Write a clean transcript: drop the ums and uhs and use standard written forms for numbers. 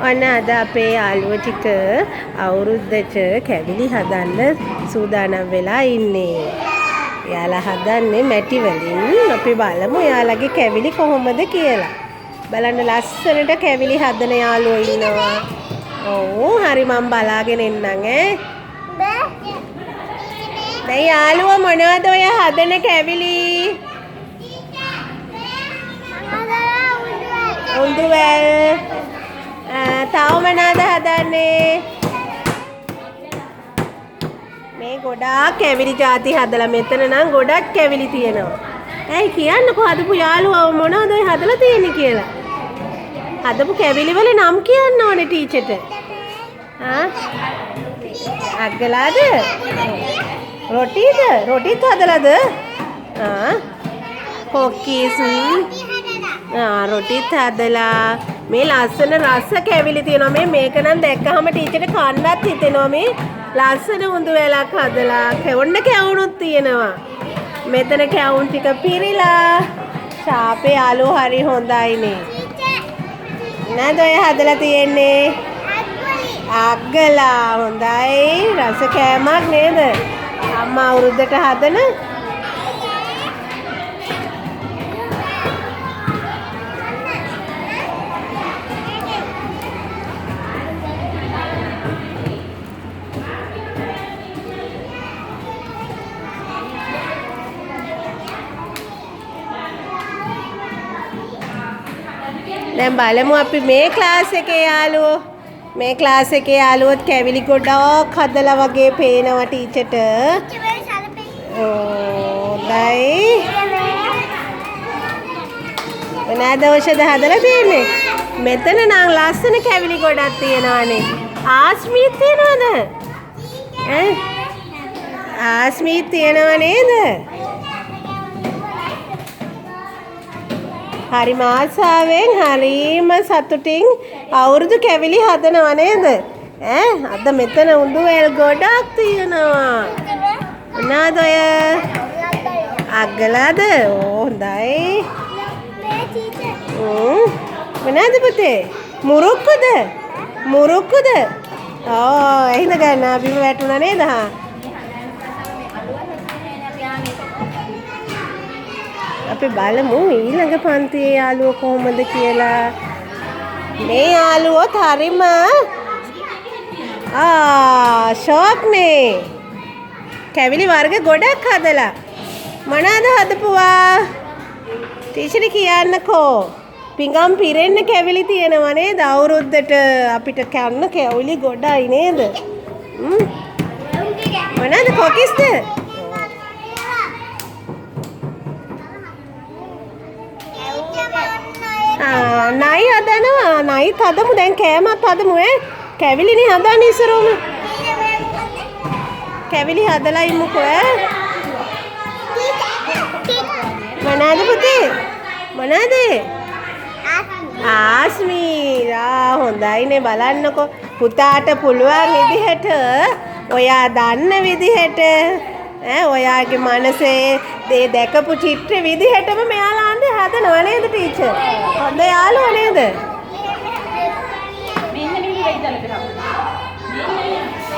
ඔන්න අද අපේ යාළුවෝ ටික අවුරුද්දට කැවිලි හදන්න සූදානම් වෙලා ඉන්නේ. එයාලා හදන්නේ මැටි වලින්. අපි බලමු එයාලගේ කැවිලි කොහොමද කියලා. බලන්න ලස්සනට කැවිලි හදන යාළුවෝ ඉන්නවා. ඔව් හරි මම බලාගෙන ඉන්නම් ඈ. දැන් යාළුවෝ මොනවද ඔය හදන කැවිලි? උඳුවැල්. තව මොනවද හදන්නේ? මේ ගොඩාක් කැවිලි ಜಾති හදලා මෙතන නම් ගොඩක් කැවිලි තියෙනවා. ඇයි කියන්නකෝ හදපු යාළුවෝ මොනවද ඔය හදලා තියෙන්නේ කියලා. හදපු කැවිලි වල නම් කියන්න ඕනේ ටීචර්ට. අග්ගලාද? රොටිද? රොටිත් හදලාද? කොක්කිස්. රොටිත් හදලා මේ ලස්සන රස කැවිලි තියෙනවා මේක නම් දැක්කහම ටීචර්ට කන්නත් හිතෙනවා මේ ලස්සන උඳුවැලක් හදලා කැවුන්න කැවුනුත් තියෙනවා මෙතන කැවුන් ටික පිරීලා ශාපේ යාළුවෝ හරි හොඳයිනේ නේද ඔය හදලා තියෙන්නේ අග්ගලා හොඳයි රස කෑමක් නේද අම්මා අවුරුද්දට හදන දැන් බලමු අපි මේ ක්ලාස් එකේ යාළුවෝ මේ ක්ලාස් එකේ යාළුවොත් කැවිලි ගොඩක් හදලා වගේ පේනවා ටීචර්ට හොඳයි මොනවාද ඖෂධ හදලා තියෙන්නේ මෙතන නම් ලස්සන කැවිලි ගොඩක් තියෙනවානේ ආස්මීත් තියනවද ආස්මීත් තියනව නේද හරිම ආසාවෙන් හරිම සතුටින් අවුරුදු කැවිලි හදනව නේද අද මෙතන උඳුවැල් ගොඩක් තියෙනවා මොනවාද ඔය අග්ගලාද හොඳයි මොනවාද පුතේ මුරුක්කුද මුරුක්කුද එහෙනම් ගන්න බිම වැටුණා නේද අපි බලමු ඊළඟ පන්තියේ යාළුවෝ කොහොමද කියලා මේ යාළුවෝත් හරිම ෂෝක්නේ කැවිලි වර්ග ගොඩක් හදලා මොනවාද හදපුවා ටීචර් කියන්නකෝ පිඟම් පිරෙන්න කැවිලි තියෙනවා නේද අවුරුද්දට අපිට කන්න කැවිලි ගොඩයි නේද මොනවාද කොකිස්ද නයි හදනවා නයිත් හදමු දැන් කෑමත් හදමු කැවිලිනේ හදන්නේ ඉස්සරෝම කැවිලි හදලා ඉමුකෝ මොනවාද පුතේ මොනවාද ආස්මී හොඳයිනේ බලන්නකෝ පුතාට පුළුවන් විදිහට ඔයා දන්න විදිහට ඔයාගේ මනසේ දේ දැකපු චිත්‍ර විදිහටම මෙයාලා අnder හදනවා නේද ටීචර් හොඳ යාළුවා නේද මෙන්න මෙහෙම වෙයිද